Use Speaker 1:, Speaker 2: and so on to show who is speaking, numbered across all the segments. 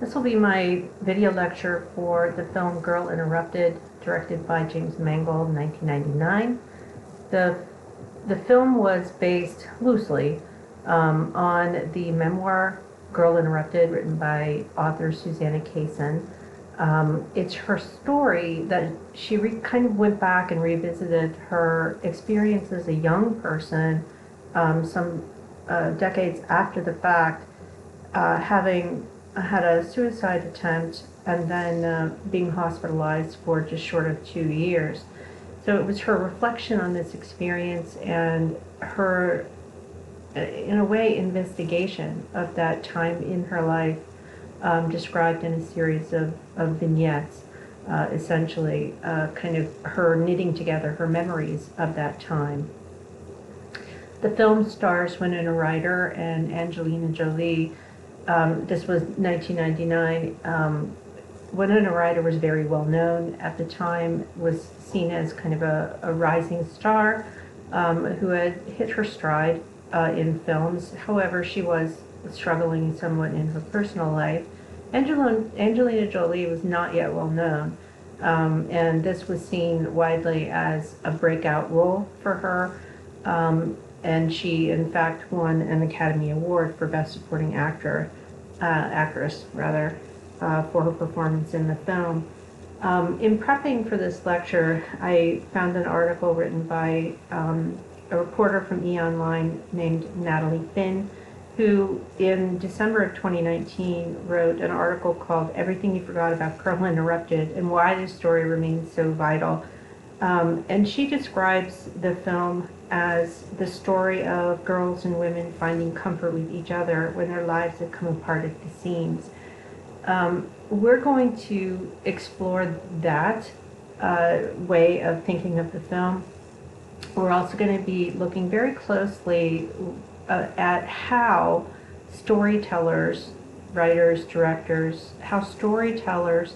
Speaker 1: This will be my video lecture for the film Girl Interrupted, directed by James Mangold in 1999. The film was based loosely on the memoir Girl Interrupted, written by author Susanna Kaysen. It's her story that she kind of went back and revisited her experience as a young person, some decades after the fact, having had a suicide attempt and then being hospitalized for just short of 2 years. So it was her reflection on this experience and her, in a way, investigation of that time in her life, described in a series of vignettes, essentially kind of her knitting together her memories of that time. The film stars Winona Ryder and Angelina Jolie. This was 1999. Winona Ryder was very well known at the time, was seen as kind of a rising star who had hit her stride in films. However, she was struggling somewhat in her personal life. Angelina Jolie was not yet well known, and this was seen widely as a breakout role for her. And she, in fact, won an Academy Award for Best Supporting Actress, for her performance in the film. In prepping for this lecture, I found an article written by a reporter from E! Online named Natalie Finn, who in December of 2019 wrote an article called "Everything You Forgot About Girl Interrupted and Why This Story Remains So Vital." And she describes the film as the story of girls and women finding comfort with each other when their lives have come apart at the seams. We're going to explore that way of thinking of the film. We're also going to be looking very closely at how storytellers, writers, directors, how storytellers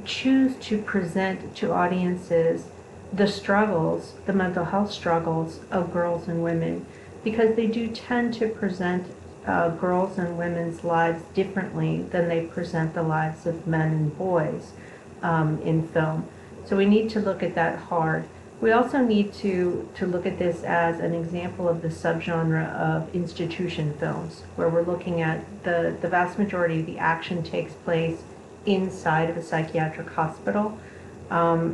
Speaker 1: choose to present to audiences the struggles, the mental health struggles of girls and women, because they do tend to present girls and women's lives differently than they present the lives of men and boys in film. So we need to look at that hard. We also need to look at this as an example of the subgenre of institution films, where we're looking at the vast majority of the action takes place inside of a psychiatric hospital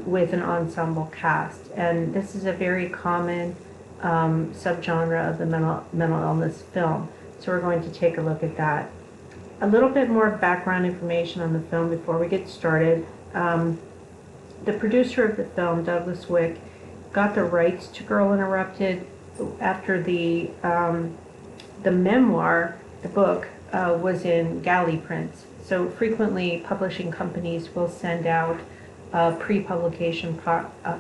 Speaker 1: with an ensemble cast. And this is a very common subgenre of the mental illness film. So we're going to take a look at that. A little bit more background information on the film before we get started. The producer of the film, Douglas Wick, got the rights to Girl Interrupted after the memoir, the book, was in galley prints. So frequently publishing companies will send out pre-publication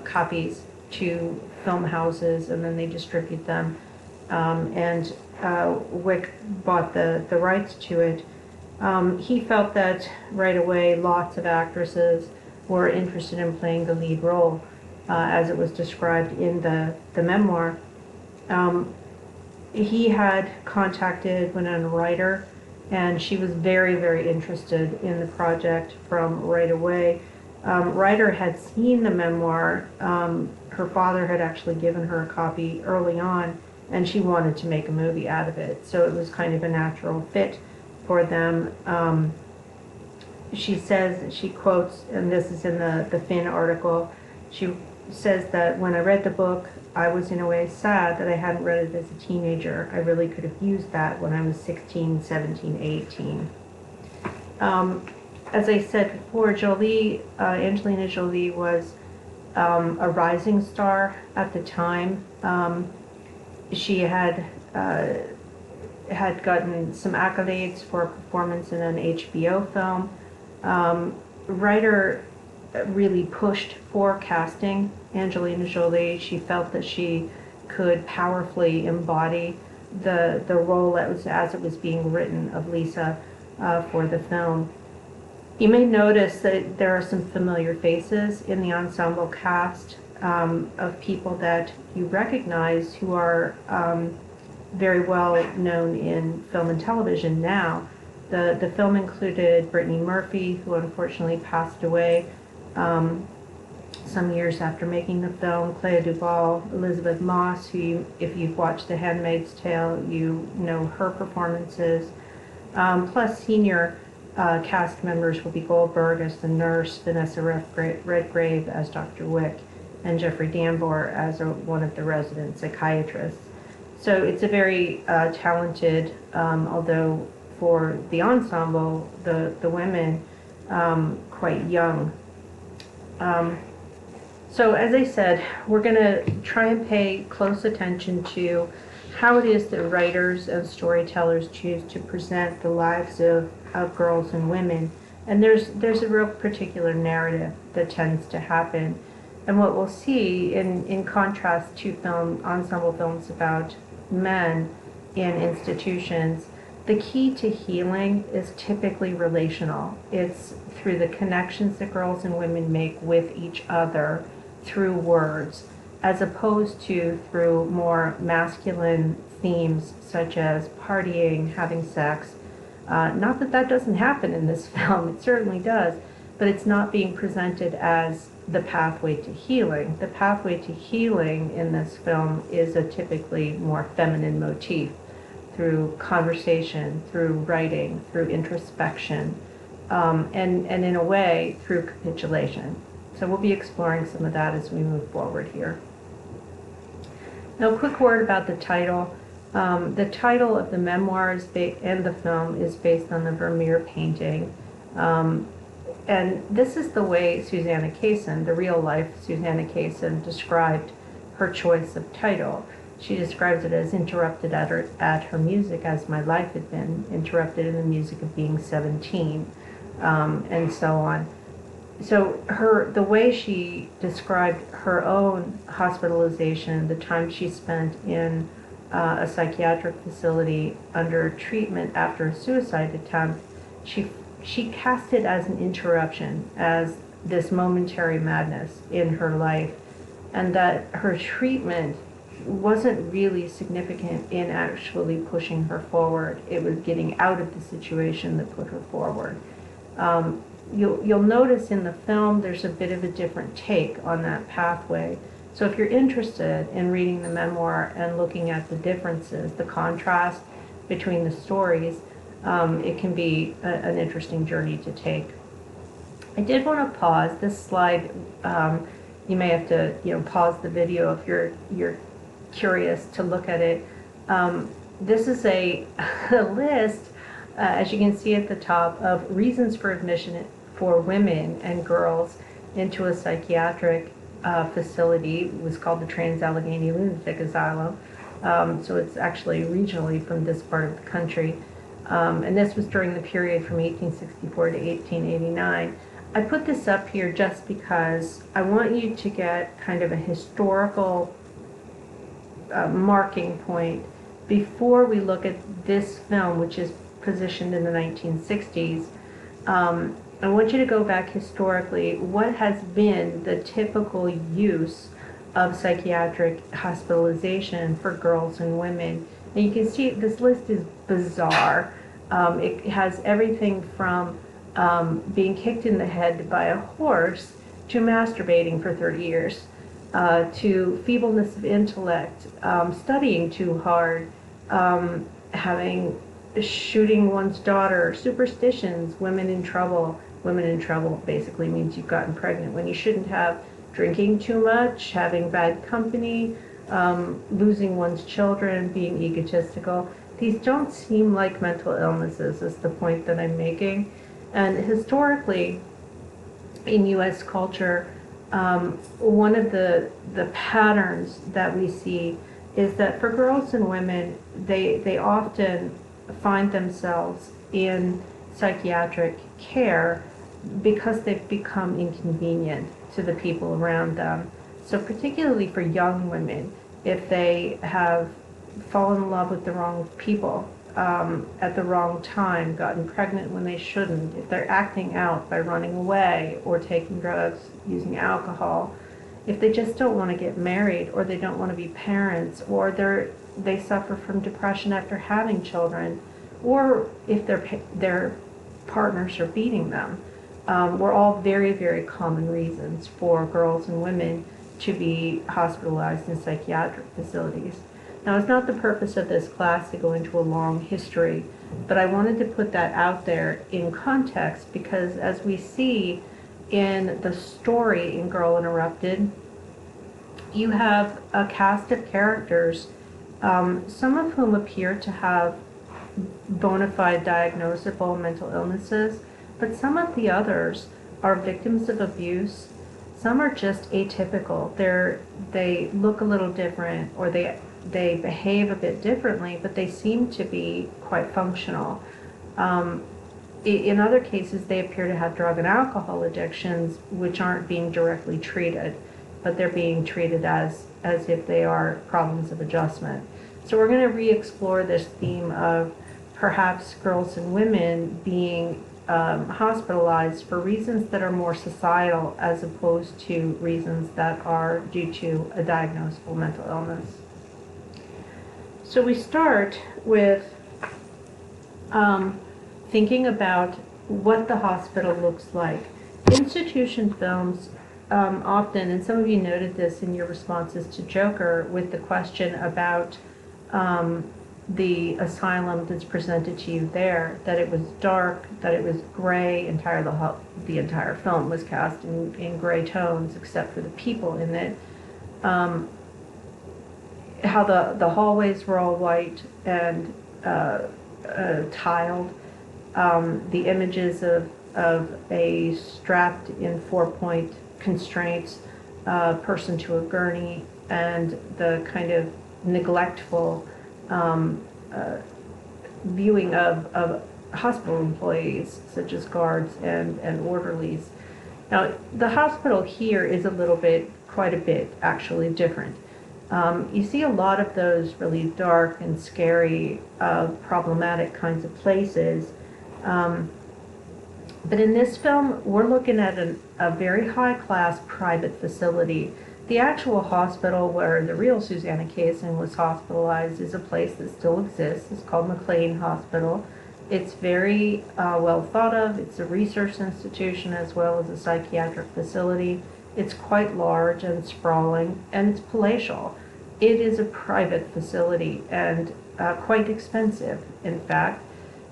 Speaker 1: copies to film houses, and then they distribute them. Wick bought the rights to it. He felt that right away lots of actresses were interested in playing the lead role, as it was described in the memoir. He had contacted Winona Ryder, and she was very, very interested in the project from right away. Ryder had seen the memoir. Her father had actually given her a copy early on, and she wanted to make a movie out of it. So it was kind of a natural fit for them. She says, she quotes, and this is in the Finn article, she says that when I read the book, I was in a way sad that I hadn't read it as a teenager. I really could have used that when I was 16, 17, 18. As I said before, Angelina Jolie was a rising star at the time. She had gotten some accolades for a performance in an HBO film. Ryder really pushed for casting Angelina Jolie. She felt that she could powerfully embody the role as it was being written of Lisa for the film. You may notice that there are some familiar faces in the ensemble cast of people that you recognize who are very well known in film and television now. The film included Brittany Murphy, who unfortunately passed away some years after making the film, Clea Duvall, Elizabeth Moss, who, if you've watched The Handmaid's Tale, you know her performances. Plus senior cast members Whoopi Goldberg as the nurse, Vanessa Redgrave as Dr. Wick, and Jeffrey Tambor as one of the resident psychiatrists. So it's a very talented, although for the ensemble, the women quite young. So as I said, we're going to try and pay close attention to how it is that writers and storytellers choose to present the lives of girls and women. And there's a real particular narrative that tends to happen. And what we'll see in contrast to ensemble films about men in institutions, the key to healing is typically relational. It's through the connections that girls and women make with each other through words, as opposed to through more masculine themes such as partying, having sex. Not that that doesn't happen in this film, it certainly does, but it's not being presented as the pathway to healing. The pathway to healing in this film is a typically more feminine motif through conversation, through writing, through introspection, and in a way through capitulation. So we'll be exploring some of that as we move forward here. Now, a quick word about the title. The title of the memoirs and the film is based on the Vermeer painting. And this is the way Susanna Kaysen, the real-life Susanna Kaysen, described her choice of title. She describes it as interrupted at her music, as my life had been interrupted in the music of being 17, and so on. So the way she described her own hospitalization, the time she spent in a psychiatric facility under treatment after a suicide attempt, she cast it as an interruption, as this momentary madness in her life, and that her treatment wasn't really significant in actually pushing her forward. It was getting out of the situation that put her forward. You'll notice in the film there's a bit of a different take on that pathway. So if you're interested in reading the memoir and looking at the differences, the contrast between the stories, it can be an interesting journey to take. I did want to pause this slide. You may have to, pause the video if you're curious to look at it. This is a list, as you can see at the top, of reasons for admission for women and girls into a psychiatric facility. It was called the Trans-Allegheny Lunatic Asylum. So it's actually regionally from this part of the country. And this was during the period from 1864 to 1889. I put this up here just because I want you to get kind of a historical marking point before we look at this film, which is positioned in the 1960s. I want you to go back historically. What has been the typical use of psychiatric hospitalization for girls and women? And you can see this list is bizarre. It has everything from being kicked in the head by a horse to masturbating for 30 years, to feebleness of intellect, studying too hard, shooting one's daughter, superstitions, women in trouble. Women in trouble basically means you've gotten pregnant when you shouldn't have, drinking too much, having bad company, losing one's children, being egotistical. These don't seem like mental illnesses, is the point that I'm making. And historically, in U.S. culture, one of the patterns that we see is that for girls and women, they often find themselves in psychiatric care because they've become inconvenient to the people around them. So particularly for young women, if they have fallen in love with the wrong people at the wrong time, gotten pregnant when they shouldn't, if they're acting out by running away or taking drugs, using alcohol, if they just don't want to get married, or they don't want to be parents, or they suffer from depression after having children, or if their partners are beating them, were all very, very common reasons for girls and women to be hospitalized in psychiatric facilities. Now, it's not the purpose of this class to go into a long history, but I wanted to put that out there in context because as we see in the story in Girl Interrupted, you have a cast of characters, some of whom appear to have bona fide diagnosable mental illnesses, but some of the others are victims of abuse. Some are just atypical. They look a little different, or they behave a bit differently, but they seem to be quite functional. In other cases, they appear to have drug and alcohol addictions, which aren't being directly treated, but they're being treated as if they are problems of adjustment. So we're going to re-explore this theme of perhaps girls and women being hospitalized for reasons that are more societal as opposed to reasons that are due to a diagnosable mental illness. So we start with thinking about what the hospital looks like. Institution films often, and some of you noted this in your responses to Joker with the question about the asylum that's presented to you there, that it was dark, that it was gray, the entire film was cast in gray tones except for the people in it. How the hallways were all white and tiled. The images of a strapped in 4-point constraints person to a gurney, and the kind of neglectful viewing of hospital employees such as guards and orderlies. Now, the hospital here is quite a bit actually different. You see a lot of those really dark and scary, problematic kinds of places. But in this film, we're looking at a very high-class private facility. The actual hospital where the real Susanna Kaysen was hospitalized is a place that still exists. It's called McLean Hospital. It's very well thought of. It's a research institution as well as a psychiatric facility. It's quite large and sprawling, and it's palatial. It is a private facility and quite expensive, in fact.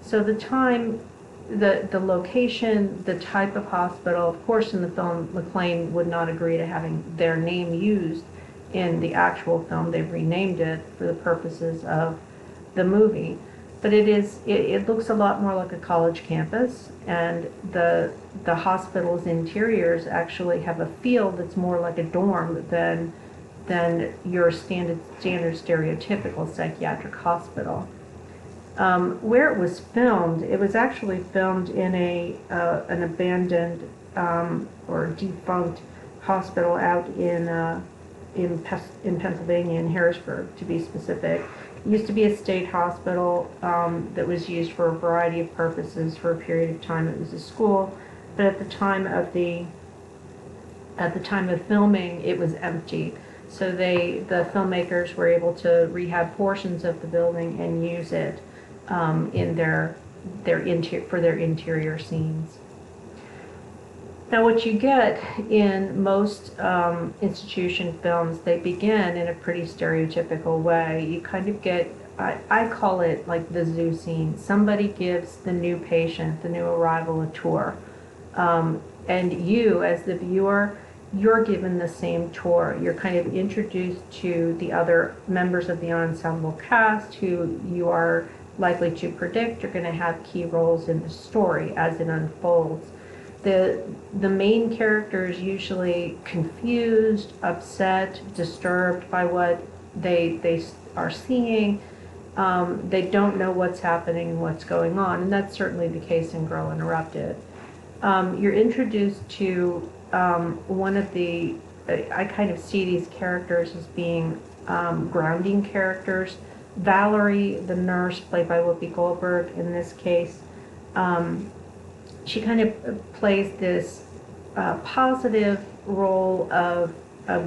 Speaker 1: So the time, the location, the type of hospital, of course in the film, McLean would not agree to having their name used in the actual film. They've renamed it for the purposes of the movie. But it looks a lot more like a college campus, and the hospital's interiors actually have a feel that's more like a dorm than your standard stereotypical psychiatric hospital. Where it was filmed, it was actually filmed in an abandoned or defunct hospital out in Pennsylvania, in Harrisburg, to be specific. It used to be a state hospital that was used for a variety of purposes for a period of time. It was a school, but at the time of filming, it was empty. So the filmmakers were able to rehab portions of the building and use it in their interior scenes. Now, what you get in most institution films, they begin in a pretty stereotypical way. You kind of get, I call it like the zoo scene. Somebody gives the new patient, the new arrival, a tour. And you, as the viewer, you're given the same tour. You're kind of introduced to the other members of the ensemble cast who you are likely to predict are going to have key roles in the story as it unfolds. The main character is usually confused, upset, disturbed by what they are seeing. They don't know what's happening and what's going on, and that's certainly the case in Girl Interrupted. You're introduced to one of the, I kind of see these characters as being grounding characters. Valerie, the nurse, played by Whoopi Goldberg in this case, she kind of plays this positive role of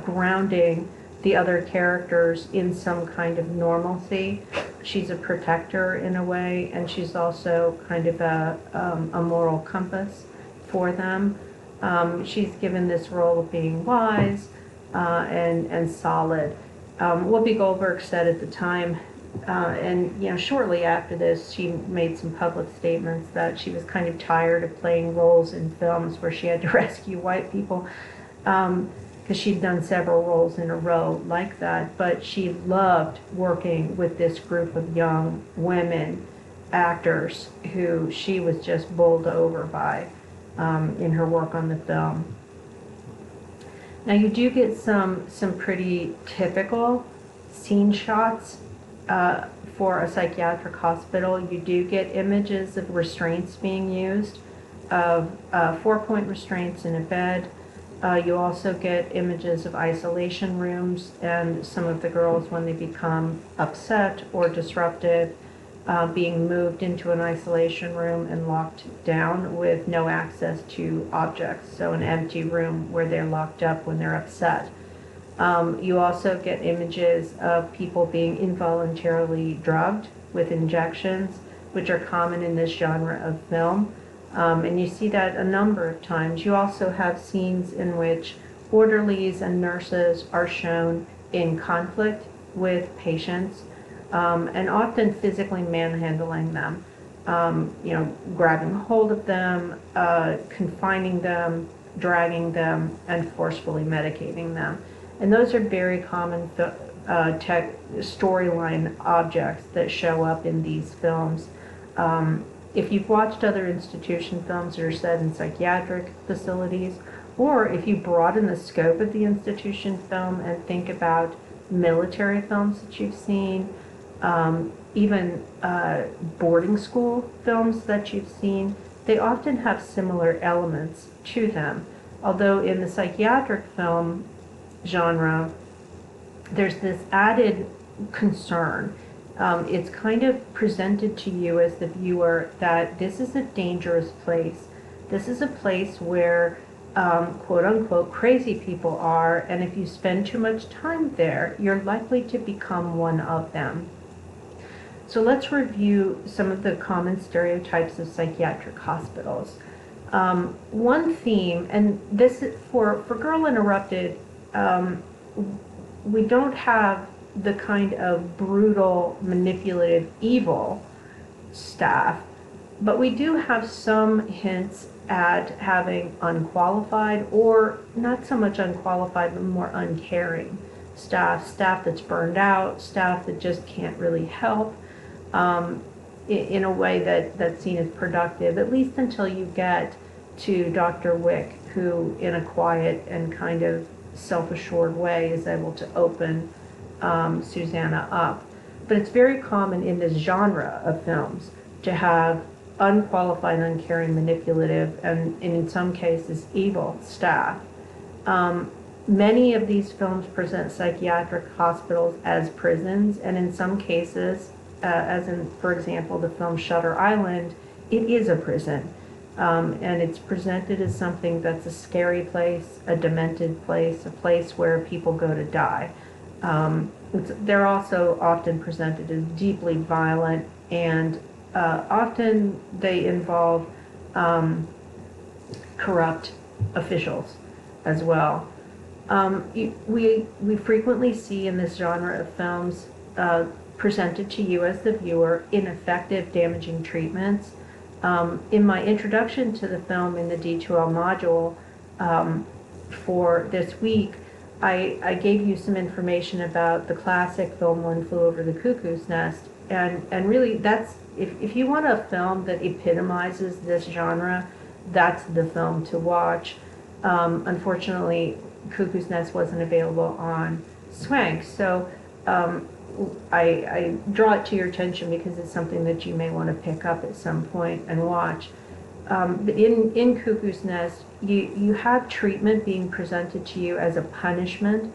Speaker 1: grounding the other characters in some kind of normalcy. She's a protector in a way, and she's also kind of a moral compass for them. She's given this role of being wise and solid. Whoopi Goldberg said at the time, and shortly after this, she made some public statements that she was kind of tired of playing roles in films where she had to rescue white people, because she'd done several roles in a row like that. But she loved working with this group of young women actors who she was just bowled over by in her work on the film. Now you do get some pretty typical scene shots for a psychiatric hospital. You do get images of restraints being used, of 4-point restraints in a bed. You also get images of isolation rooms and some of the girls, when they become upset or disrupted, being moved into an isolation room and locked down with no access to objects. So an empty room where they're locked up when they're upset. You also get images of people being involuntarily drugged with injections, which are common in this genre of film. And you see that a number of times. You also have scenes in which orderlies and nurses are shown in conflict with patients, and often physically manhandling them, grabbing hold of them, confining them, dragging them, and forcefully medicating them. And those are very common storyline objects that show up in these films. If you've watched other institution films that are set in psychiatric facilities, or if you broaden the scope of the institution film and think about military films that you've seen, even boarding school films that you've seen, they often have similar elements to them. Although in the psychiatric film genre, there's this added concern. It's kind of presented to you as the viewer that this is a dangerous place. This is a place where quote unquote crazy people are, and if you spend too much time there, you're likely to become one of them. So let's review some of the common stereotypes of psychiatric hospitals. One theme, and this is for Girl Interrupted, we don't have the kind of brutal, manipulative, evil staff, but we do have some hints at having unqualified, or not so much unqualified, but more uncaring staff that's burned out, staff that just can't really help in a way that's seen as productive, at least until you get to Dr. Wick, who in a quiet and kind of self-assured way is able to open Susanna up. But it's very common in this genre of films to have unqualified, uncaring, manipulative, and in some cases evil staff. Many of these films present psychiatric hospitals as prisons, and in some cases, as in, for example, the film Shutter Island, it is a prison. And it's presented as something that's a scary place, a demented place, a place where people go to die. They're also often presented as deeply violent, and often they involve corrupt officials as well. We frequently see in this genre of films presented to you as the viewer ineffective, damaging treatments. In my introduction to the film in the D2L module for this week, I gave you some information about the classic film One Flew Over the Cuckoo's Nest, and really that's, if you want a film that epitomizes this genre, that's the film to watch. Unfortunately, Cuckoo's Nest wasn't available on Swank, so I draw it to your attention because it's something that you may want to pick up at some point and watch. In Cuckoo's Nest, you have treatment being presented to you as a punishment.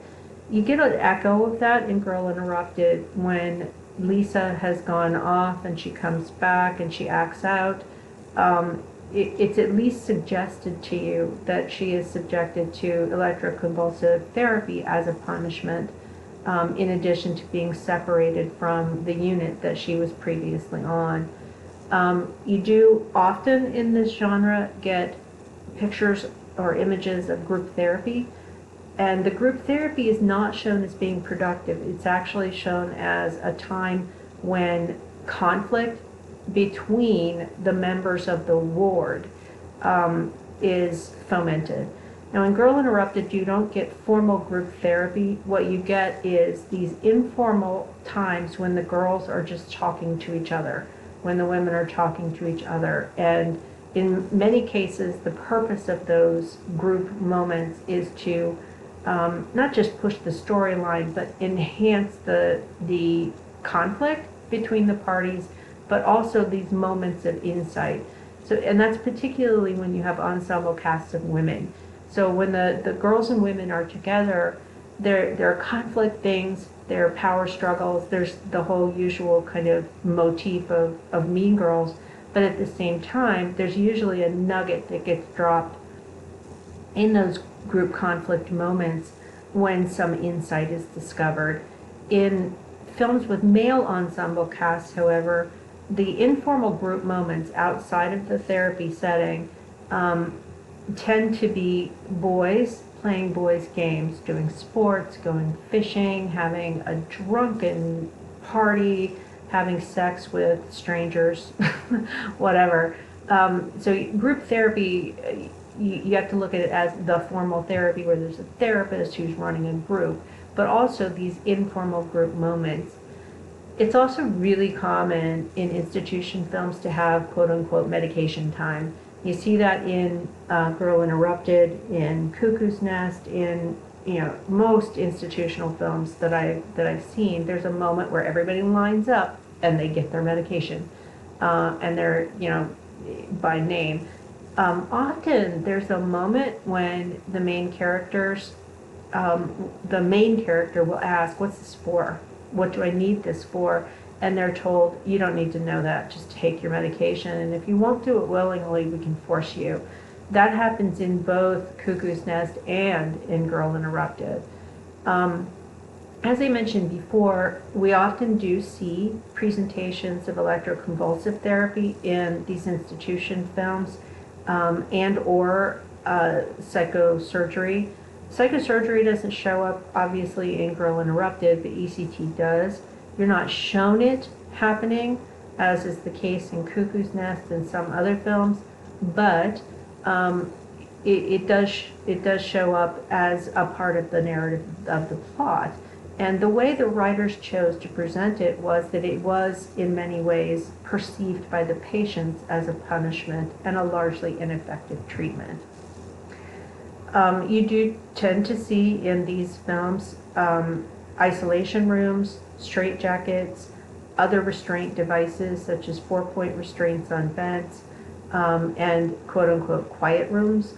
Speaker 1: You get an echo of that in Girl Interrupted when Lisa has gone off and she comes back and she acts out. It's at least suggested to you that she is subjected to electroconvulsive therapy as a punishment. in addition to being separated from the unit that she was previously on. You do often in this genre get pictures or images of group therapy, and the group therapy is not shown as being productive. It's actually shown as a time when conflict between the members of the ward is fomented. Now in Girl Interrupted, you don't get formal group therapy. What you get is these informal times when the girls are just talking to each other, when the women are talking to each other. And in many cases, the purpose of those group moments is to not just push the storyline, but enhance the conflict between the parties, but also these moments of insight. So, and that's particularly when you have ensemble casts of women. So when the girls and women are together, there are conflict things, there are power struggles, there's the whole usual kind of motif of Mean Girls, but at the same time, there's usually a nugget that gets dropped in those group conflict moments when some insight is discovered. In films with male ensemble casts, however, the informal group moments outside of the therapy setting tend to be boys playing boys' games, doing sports, going fishing, having a drunken party, having sex with strangers, whatever. So group therapy, you have to look at it as the formal therapy where there's a therapist who's running a group, but also these informal group moments. It's also really common in institution films to have quote-unquote medication time. You see that in Girl Interrupted, in Cuckoo's Nest, in most institutional films that I've seen. There's a moment where everybody lines up and they get their medication, and they're by name. Often there's a moment when the main character will ask, "What's this for? What do I need this for?" And they're told, "You don't need to know that, just take your medication, and if you won't do it willingly, we can force you." That happens in both Cuckoo's Nest and in Girl Interrupted. As I mentioned before, we often do see presentations of electroconvulsive therapy in these institution films, and or psychosurgery. Psychosurgery doesn't show up obviously in Girl Interrupted, but ECT does. You're not shown it happening, as is the case in Cuckoo's Nest and some other films, but it does show up as a part of the narrative of the plot. And the way the writers chose to present it was that it was in many ways perceived by the patients as a punishment and a largely ineffective treatment. You do tend to see in these films isolation rooms, straitjackets, other restraint devices such as 4-point restraints on beds, and quote-unquote quiet rooms,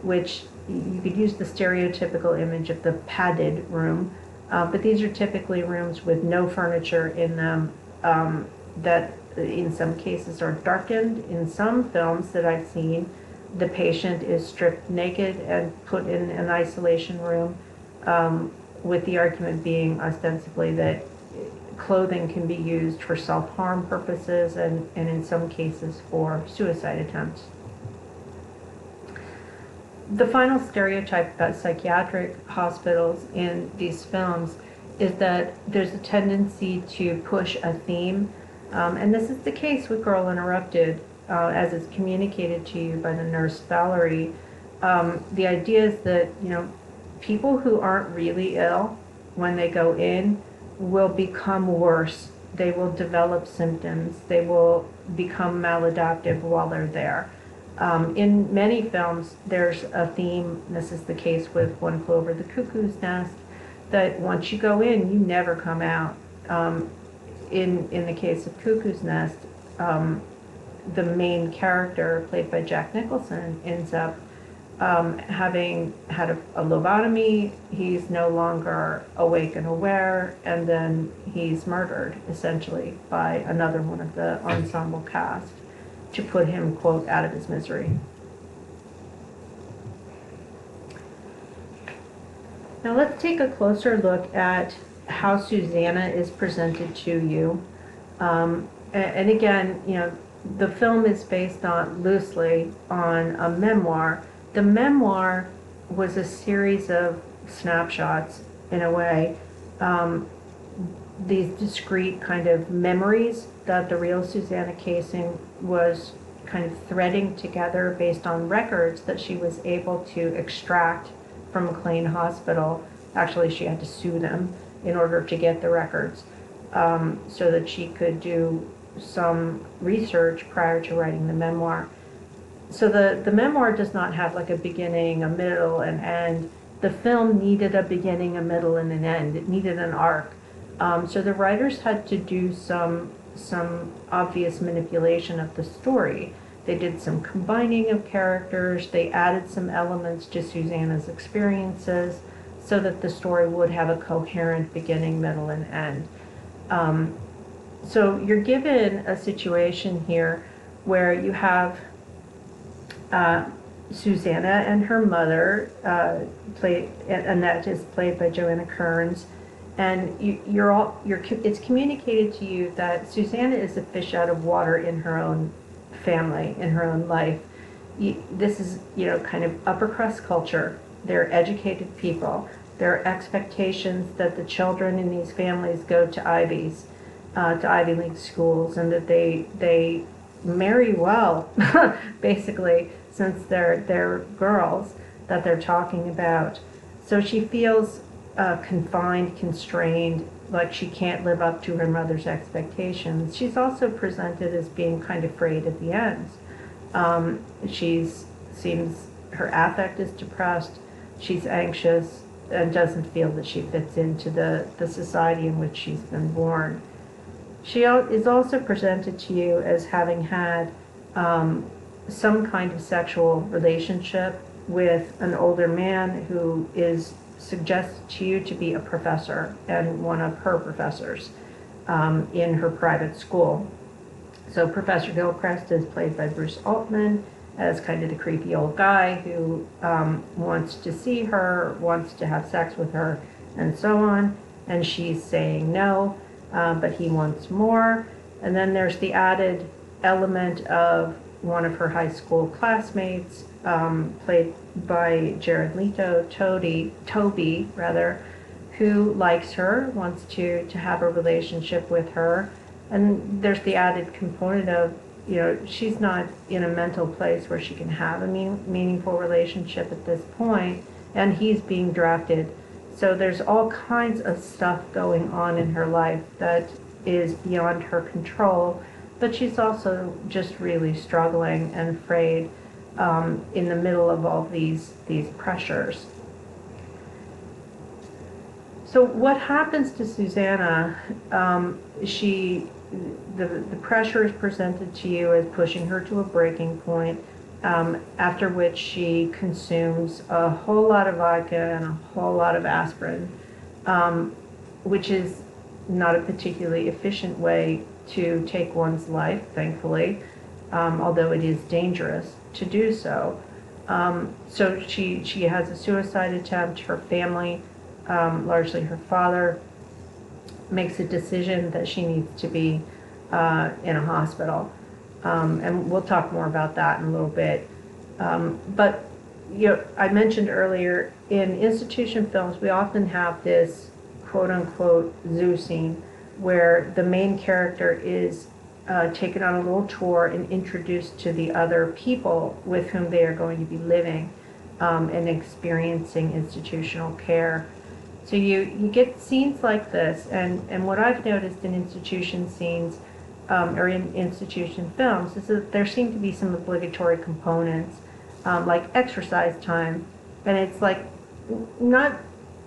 Speaker 1: which you could use the stereotypical image of the padded room, but these are typically rooms with no furniture in them, that in some cases are darkened. In some films that I've seen, the patient is stripped naked and put in an isolation room, with the argument being ostensibly that clothing can be used for self-harm purposes and in some cases for suicide attempts. The final stereotype about psychiatric hospitals in these films is that there's a tendency to push a theme, and this is the case with Girl Interrupted, as it's communicated to you by the nurse Valerie. The idea is that people who aren't really ill when they go in will become worse. They will develop symptoms. They will become maladaptive while they're there. In many films, there's a theme. This is the case with One Flew Over the Cuckoo's Nest, that once you go in, you never come out. In the case of Cuckoo's Nest, the main character, played by Jack Nicholson, ends up having had a lobotomy. He's no longer awake and aware, and then he's murdered, essentially, by another one of the ensemble cast to put him, quote, out of his misery. Now let's take a closer look at how Susanna is presented to you. And again, the film is based on loosely on a memoir. The memoir was a series of snapshots, in a way, these discrete kind of memories that the real Susanna Casing was kind of threading together based on records that she was able to extract from McLean Hospital. Actually, she had to sue them in order to get the records, so that she could do some research prior to writing the memoir. So the memoir does not have like a beginning, a middle, and end. The film needed a beginning, a middle, and an end. It needed an arc. So the writers had to do some obvious manipulation of the story. They did some combining of characters. They added some elements to Susanna's experiences so that the story would have a coherent beginning, middle, and end. So you're given a situation here where you have Susanna and her mother, Annette is played by Joanna Kearns, and it's communicated to you that Susanna is a fish out of water in her own family, in her own life. This is, kind of upper crust culture. They're educated people. There are expectations that the children in these families go to Ivy League schools, and that they marry well, basically, since they're girls that they're talking about. So she feels confined, constrained, like she can't live up to her mother's expectations. She's also presented as being kind of frayed at the ends. Her affect is depressed, she's anxious, and doesn't feel that she fits into the society in which she's been born. She is also presented to you as having had some kind of sexual relationship with an older man who is suggested to you to be a professor and one of her professors in her private school. So Professor Gilchrist is played by Bruce Altman as kind of the creepy old guy who wants to see her, wants to have sex with her, and so on. And she's saying no, but he wants more. And then there's the added element of one of her high school classmates, played by Jared Leto, Toby, who likes her, wants to have a relationship with her. And there's the added component of, she's not in a mental place where she can have a meaningful relationship at this point, and he's being drafted. So there's all kinds of stuff going on in her life that is beyond her control, but she's also just really struggling and afraid in the middle of all these pressures. So what happens to Susanna? The pressure is presented to you as pushing her to a breaking point, after which she consumes a whole lot of vodka and a whole lot of aspirin, which is not a particularly efficient way to take one's life, thankfully, although it is dangerous to do so. So she has a suicide attempt. Her family, largely her father, makes a decision that she needs to be in a hospital. And we'll talk more about that in a little bit. But I mentioned earlier, in institution films, we often have this quote-unquote zoo scene where the main character is taken on a little tour and introduced to the other people with whom they are going to be living and experiencing institutional care. So you get scenes like this, and what I've noticed in institution scenes or in institution films is that there seem to be some obligatory components, like exercise time, and it's like not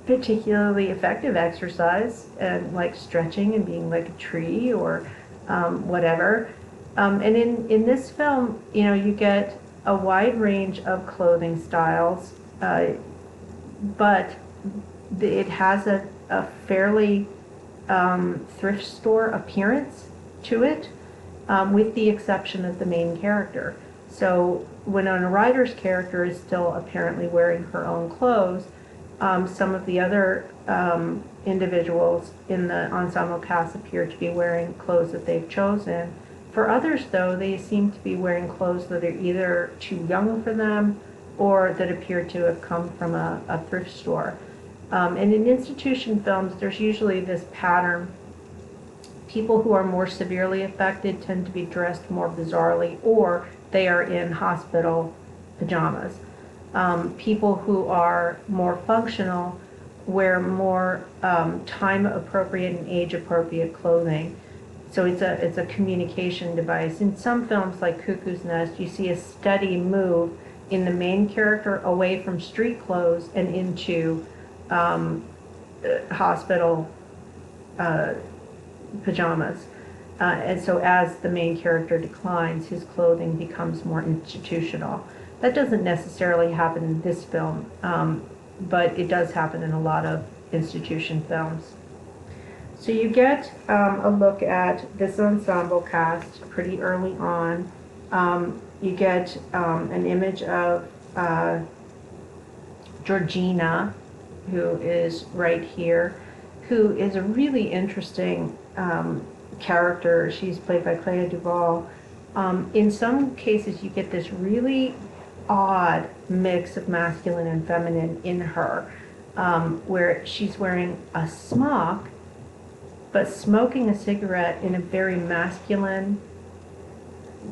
Speaker 1: particularly effective exercise, and like stretching and being like a tree or whatever. And in this film, you get a wide range of clothing styles, but it has a fairly thrift store appearance to it, with the exception of the main character. So when Winona Ryder's character is still apparently wearing her own clothes, Some of the other individuals in the ensemble cast appear to be wearing clothes that they've chosen. For others, though, they seem to be wearing clothes that are either too young for them or that appear to have come from a thrift store. And in institution films, there's usually this pattern. People who are more severely affected tend to be dressed more bizarrely, or they are in hospital pajamas. People who are more functional wear more time-appropriate and age-appropriate clothing. So it's a communication device. In some films like Cuckoo's Nest, you see a steady move in the main character away from street clothes and into hospital pajamas. And so as the main character declines, his clothing becomes more institutional. That doesn't necessarily happen in this film, but it does happen in a lot of institution films. So you get a look at this ensemble cast pretty early on. You get an image of Georgina, who is right here, who is a really interesting character. She's played by Clea Duvall. In some cases, you get this really odd mix of masculine and feminine in her, where she's wearing a smock, but smoking a cigarette in a very masculine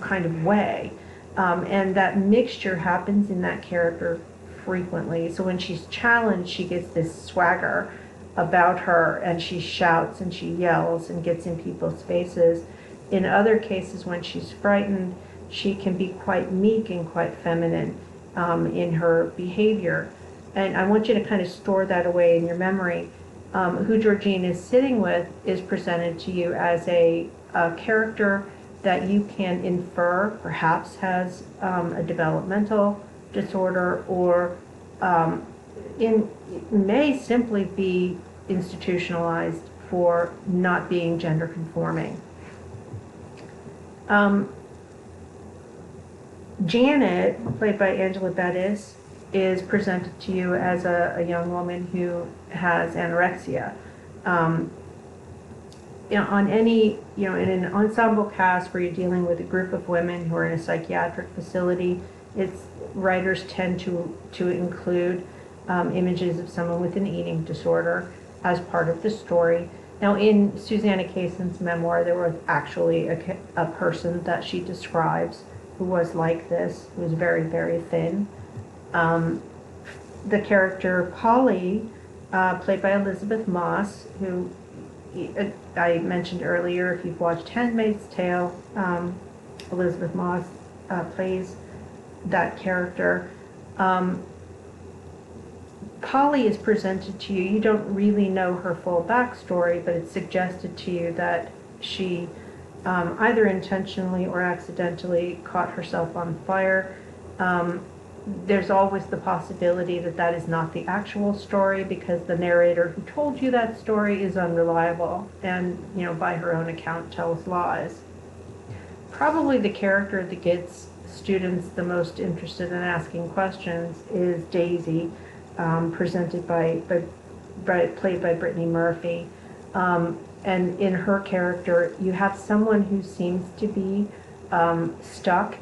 Speaker 1: kind of way. And that mixture happens in that character frequently. So when she's challenged, she gets this swagger about her, and she shouts and she yells and gets in people's faces. In other cases, when she's frightened, she can be quite meek and quite feminine in her behavior. And I want you to kind of store that away in your memory. Who Georgine is sitting with is presented to you as a character that you can infer perhaps has a developmental disorder, or may simply be institutionalized for not being gender conforming. Janet, played by Angela Bettis, is presented to you as a young woman who has anorexia. On any, in an ensemble cast where you're dealing with a group of women who are in a psychiatric facility, writers tend to include images of someone with an eating disorder as part of the story. Now, in Susanna Kayson's memoir, there was actually a person that she describes who was like this, who was very, very thin. The character Polly, played by Elizabeth Moss, who I mentioned earlier, if you've watched Handmaid's Tale, Elizabeth Moss plays that character. Polly is presented to you. You don't really know her full backstory, but it's suggested to you that she either intentionally or accidentally caught herself on fire. There's always the possibility that that is not the actual story, because the narrator who told you that story is unreliable and, by her own account, tells lies. Probably the character that gets students the most interested in asking questions is Daisy, presented played by Brittany Murphy. And in her character, you have someone who seems to be stuck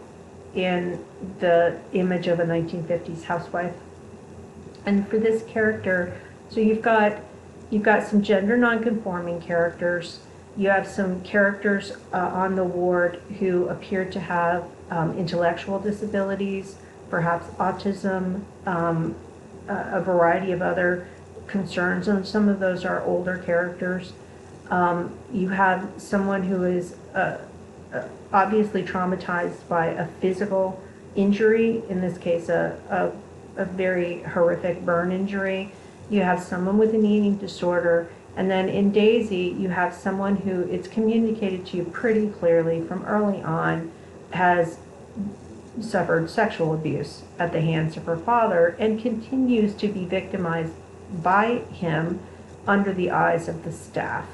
Speaker 1: in the image of a 1950s housewife. And for this character, so you've got some gender nonconforming characters. You have some characters on the ward who appear to have intellectual disabilities, perhaps autism, a variety of other concerns, and some of those are older characters. You have someone who is obviously traumatized by a physical injury, in this case a very horrific burn injury. You have someone with an eating disorder, and then in Daisy you have someone who, it's communicated to you pretty clearly from early on, has suffered sexual abuse at the hands of her father and continues to be victimized by him under the eyes of the staff.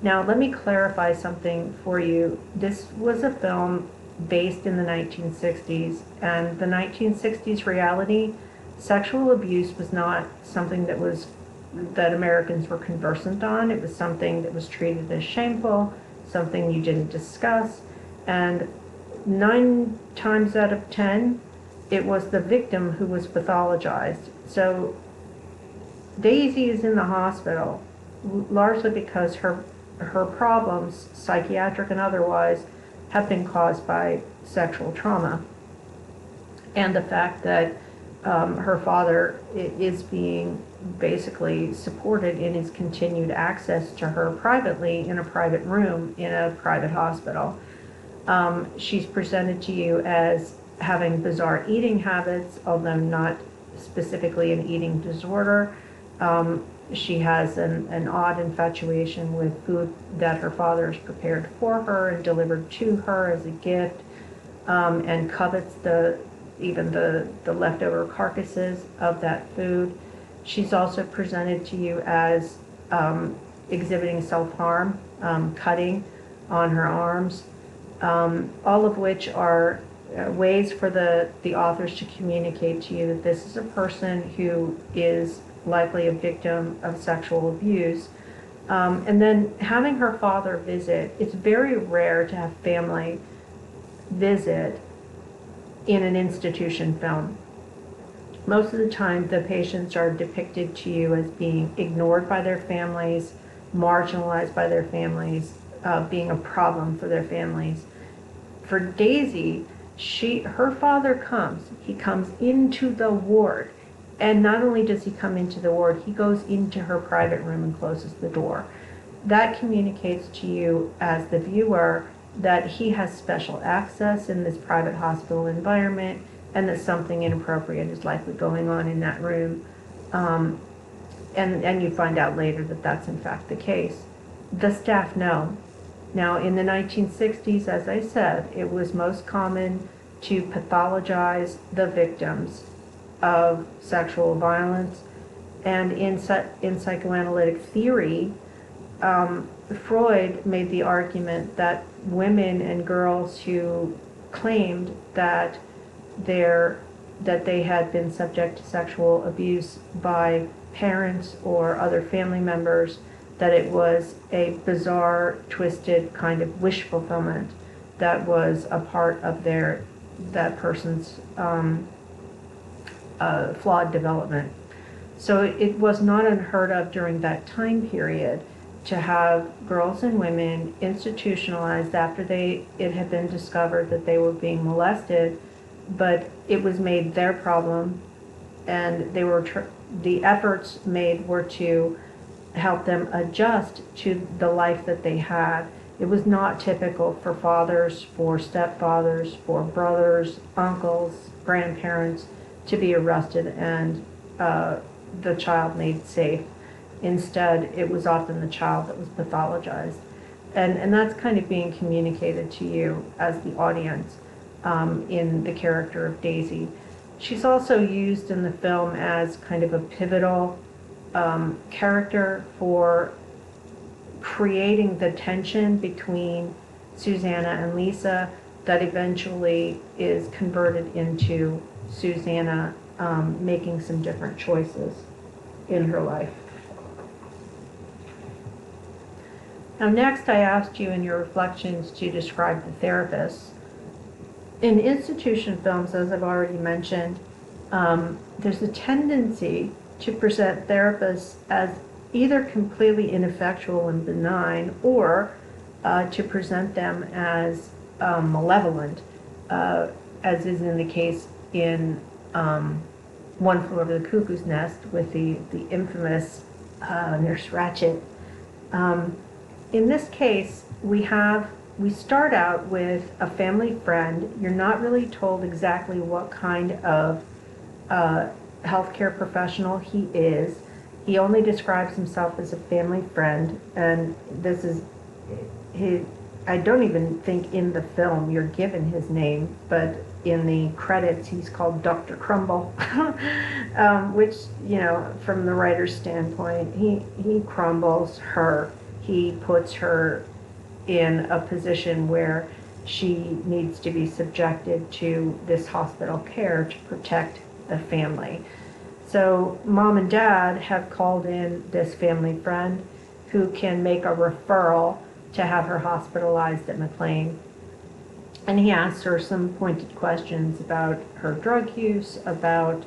Speaker 1: Now, let me clarify something for you. This was a film based in the 1960s, and the 1960s reality Sexual abuse was not something that Americans were conversant on. It was something that was treated as shameful, something you didn't discuss, and 9 times out of 10, it was the victim who was pathologized. So Daisy is in the hospital largely because her problems, psychiatric and otherwise, have been caused by sexual trauma, and the fact that her father is being basically supported in his continued access to her privately in a private room in a private hospital. She's presented to you as having bizarre eating habits, although not specifically an eating disorder. She has an odd infatuation with food that her father has prepared for her and delivered to her as a gift, and covets even the leftover carcasses of that food. She's also presented to you as exhibiting self-harm, cutting on her arms, all of which are ways for the authors to communicate to you that this is a person who is likely a victim of sexual abuse. And then having her father visit, it's very rare to have family visit in an institution film. Most of the time, the patients are depicted to you as being ignored by their families, marginalized by their families, being a problem for their families. For Daisy, her father comes. He comes into the ward. And not only does he come into the ward, he goes into her private room and closes the door. That communicates to you as the viewer that he has special access in this private hospital environment and that something inappropriate is likely going on in that room. And you find out later that that's in fact the case. The staff know. Now, in the 1960s, as I said, it was most common to pathologize the victims of sexual violence. And in psychoanalytic theory, Freud made the argument that women and girls who claimed that they had been subject to sexual abuse by parents or other family members, that it was a bizarre, twisted kind of wish fulfillment that was a part of that person's flawed development. So it was not unheard of during that time period to have girls and women institutionalized after it had been discovered that they were being molested, but it was made their problem, and the efforts made were to help them adjust to the life that they had. It was not typical for fathers, for stepfathers, for brothers, uncles, grandparents to be arrested and the child made safe. Instead, it was often the child that was pathologized. And that's kind of being communicated to you as the audience in the character of Daisy. She's also used in the film as kind of a pivotal character for creating the tension between Susanna and Lisa that eventually is converted into Susanna making some different choices in her life. Now next, I asked you in your reflections to describe the therapist. In institution films, as I've already mentioned, there's a tendency to present therapists as either completely ineffectual and benign, or to present them as malevolent, as is in the case in One Flew Over the Cuckoo's Nest with the infamous Nurse Ratched. In this case, we start out with a family friend. You're not really told exactly what kind of healthcare professional he is. He only describes himself as a family friend, and this is I don't even think in the film you're given his name, but in the credits he's called Dr. Crumble, which, from the writer's standpoint, he crumbles her. He puts her in a position where she needs to be subjected to this hospital care to protect the family. So mom and dad have called in this family friend who can make a referral to have her hospitalized at McLean. And he asks her some pointed questions about her drug use, about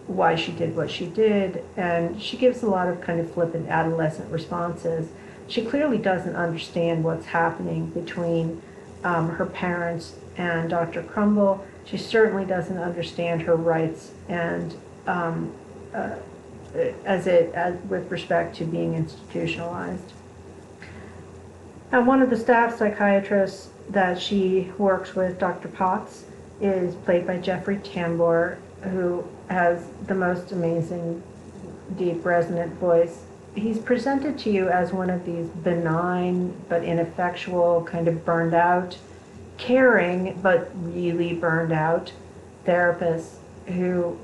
Speaker 1: why she did what she did, and she gives a lot of kind of flippant adolescent responses. She clearly doesn't understand what's happening between her parents and Dr. Crumble. She certainly doesn't understand her rights and with respect to being institutionalized. And one of the staff psychiatrists that she works with, Dr. Potts, is played by Jeffrey Tambor, who has the most amazing, deep, resonant voice. He's presented to you as one of these benign but ineffectual, kind of burned out, caring but really burned out therapists who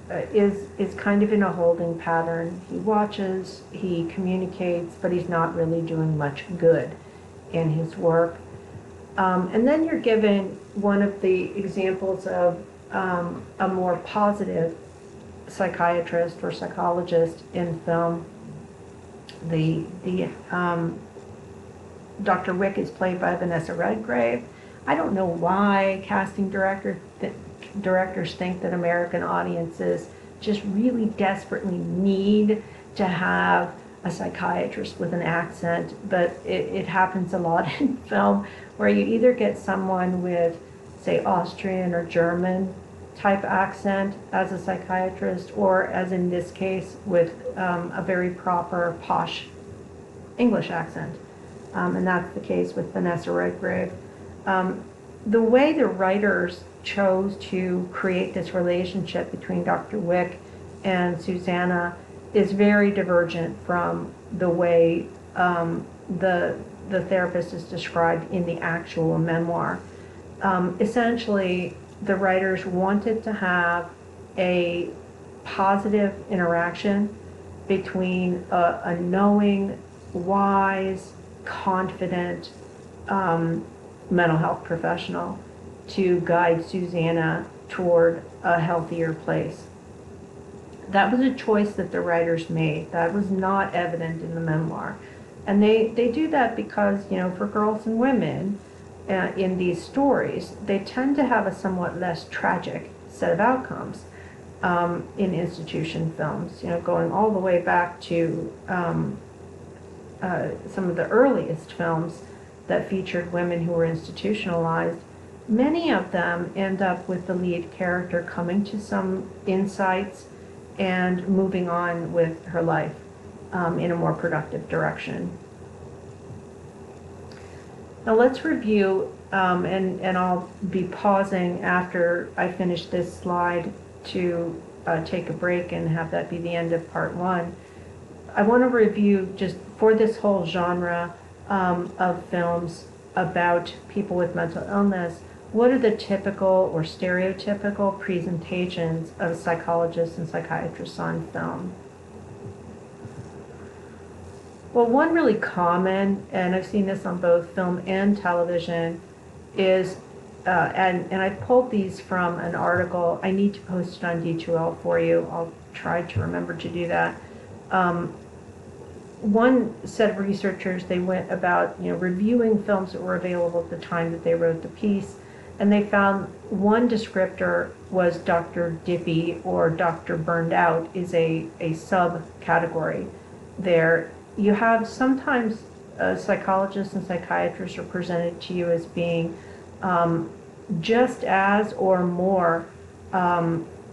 Speaker 1: is kind of in a holding pattern. He watches, he communicates, but he's not really doing much good in his work. And then you're given one of the examples of a more positive psychiatrist or psychologist in film. Dr. Wick is played by Vanessa Redgrave. I don't know why casting directors think that American audiences just really desperately need to have a psychiatrist with an accent, but it happens a lot in film where you either get someone with, say, Austrian or German type accent as a psychiatrist, or as in this case, with a very proper, posh English accent. And that's the case with Vanessa Redgrave. The way the writers chose to create this relationship between Dr. Wick and Susanna is very divergent from the way the therapist is described in the actual memoir. Essentially, the writers wanted to have a positive interaction between a knowing, wise, confident mental health professional to guide Susanna toward a healthier place. That was a choice that the writers made. That was not evident in the memoir. And they do that because, for girls and women in these stories, they tend to have a somewhat less tragic set of outcomes in institution films, going all the way back to some of the earliest films that featured women who were institutionalized. Many of them end up with the lead character coming to some insights and moving on with her life in a more productive direction. Now let's review, and I'll be pausing after I finish this slide to take a break and have that be the end of part one. I want to review, just for this whole genre of films about people with mental illness, what are the typical or stereotypical presentations of psychologists and psychiatrists on film? Well, one really common, and I've seen this on both film and television, is, and I pulled these from an article. I need to post it on D2L for you. I'll try to remember to do that. One set of researchers, they went about reviewing films that were available at the time that they wrote the piece, and they found one descriptor was Dr. Dippy, or Dr. Burned Out is a subcategory there. You have sometimes psychologists and psychiatrists are presented to you as being just as or more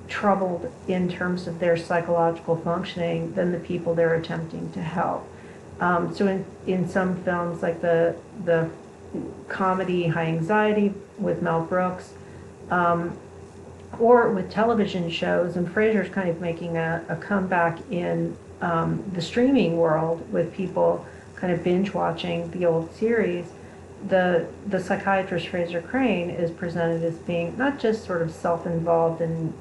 Speaker 1: troubled in terms of their psychological functioning than the people they're attempting to help. So in some films, like the comedy High Anxiety with Mel Brooks, or with television shows, and Frasier's kind of making a comeback in the streaming world with people kind of binge watching the old series. The psychiatrist Frasier Crane is presented as being not just sort of self-involved and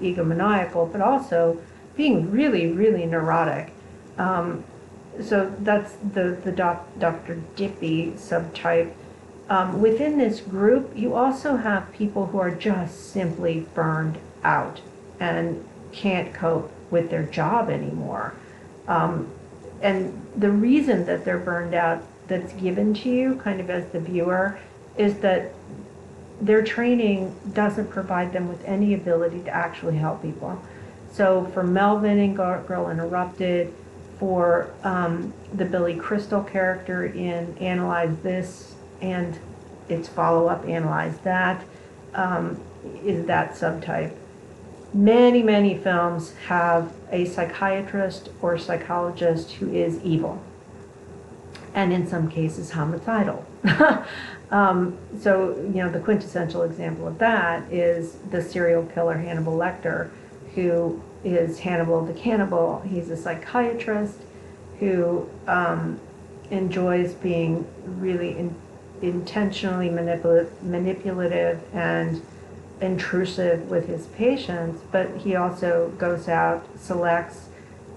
Speaker 1: egomaniacal, but also being really, really neurotic. So that's the Dr. Dippy subtype. Within this group, you also have people who are just simply burned out. And can't cope with their job anymore. And the reason that they're burned out that's given to you kind of as the viewer is that their training doesn't provide them with any ability to actually help people. So for Melvin in Girl Interrupted, for the Billy Crystal character in Analyze This and its follow-up Analyze That, is that subtype. Many, many films have a psychiatrist or psychologist who is evil, and in some cases homicidal. So, the quintessential example of that is the serial killer Hannibal Lecter, who is Hannibal the Cannibal. He's a psychiatrist who enjoys being really intentionally manipulative and intrusive with his patients, but he also goes out, selects,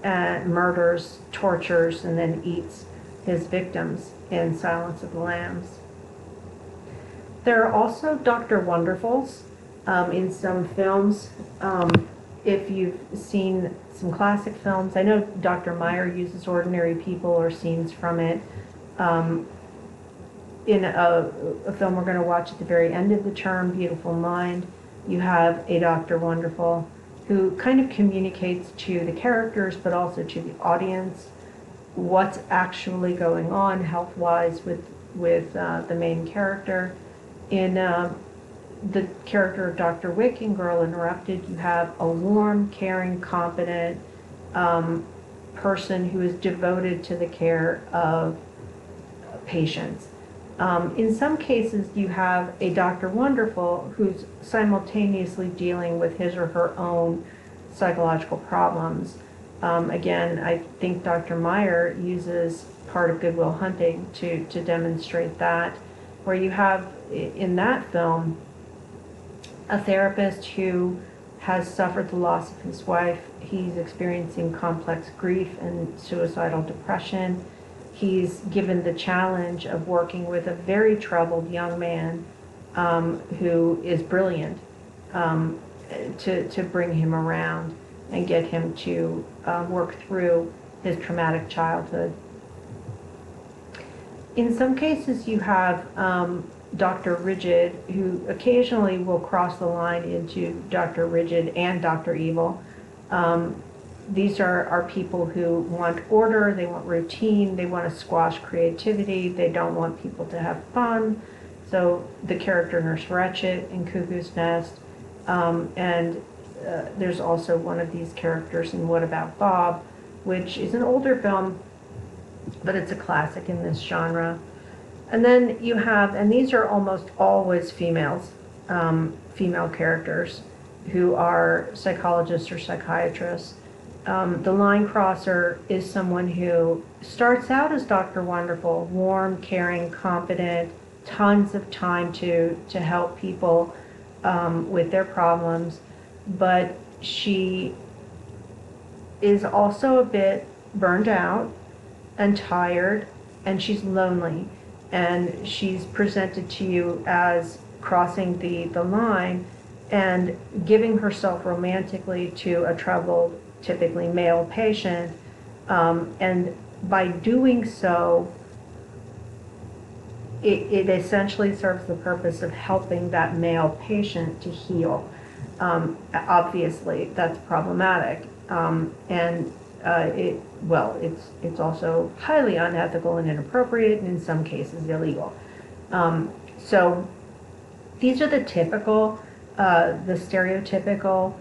Speaker 1: murders, tortures, and then eats his victims in Silence of the Lambs. There are also Dr. Wonderfuls in some films. If you've seen some classic films, I know Dr. Meyer uses ordinary people or scenes from it. In a film we're going to watch at the very end of the term, Beautiful Mind, you have a Dr. Wonderful who kind of communicates to the characters but also to the audience what's actually going on health-wise with the main character. In the character of Dr. Wick in Girl Interrupted, you have a warm, caring, competent person who is devoted to the care of patients. In some cases, you have a Dr. Wonderful who's simultaneously dealing with his or her own psychological problems. Again, I think Dr. Meyer uses part of Good Will Hunting to demonstrate that, where you have in that film a therapist who has suffered the loss of his wife. He's experiencing complex grief and suicidal depression. He's given the challenge of working with a very troubled young man who is brilliant to bring him around and get him to work through his traumatic childhood. In some cases, you have Dr. Rigid, who occasionally will cross the line into Dr. Rigid and Dr. Evil. These are people who want order, they want routine, they want to squash creativity, they don't want people to have fun. So the character Nurse Ratched in Cuckoo's Nest, and there's also one of these characters in What About Bob, which is an older film, but it's a classic in this genre. And then you have, and these are almost always females, female characters who are psychologists or psychiatrists. The line crosser is someone who starts out as Dr. Wonderful, warm, caring, competent, tons of time to help people with their problems, but she is also a bit burned out and tired, and she's lonely, and she's presented to you as crossing the line and giving herself romantically to a troubled, typically male patient, and by doing so, it essentially serves the purpose of helping that male patient to heal. Obviously, that's problematic, and it's also highly unethical and inappropriate, and in some cases illegal. So these are the typical, the stereotypical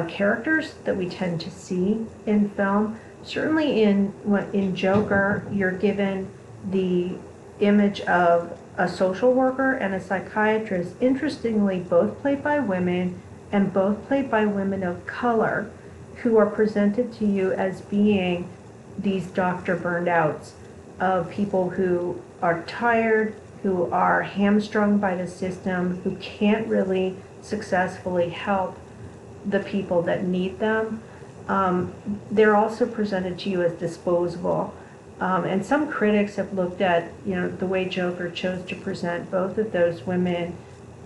Speaker 1: characters that we tend to see in film. Certainly in Joker, you're given the image of a social worker and a psychiatrist, interestingly both played by women and both played by women of color, who are presented to you as being these doctor burned outs of people who are tired, who are hamstrung by the system, who can't really successfully help the people that need them. They're also presented to you as disposable. And some critics have looked at, the way Joker chose to present both of those women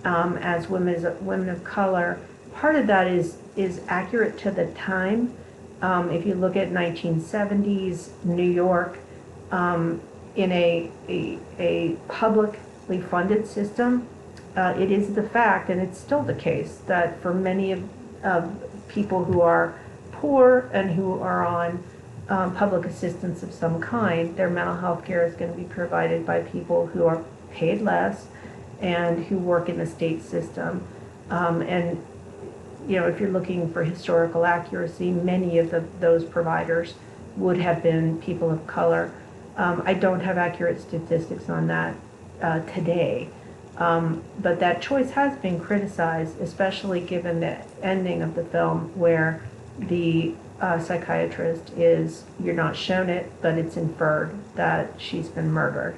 Speaker 1: as women of color part of that is accurate to the time. If you look at 1970s New York, in a publicly funded system, it is the fact, and it's still the case, that for many of people who are poor and who are on public assistance of some kind, their mental health care is going to be provided by people who are paid less and who work in the state system. And you know, if you're looking for historical accuracy, many of those providers would have been people of color. I don't have accurate statistics on that today, but that choice has been criticized, especially given the ending of the film where the psychiatrist is, you're not shown it, but it's inferred that she's been murdered.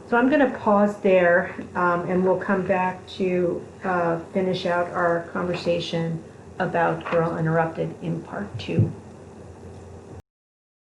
Speaker 1: So I'm going to pause there, and we'll come back to finish out our conversation about Girl Interrupted in part 2.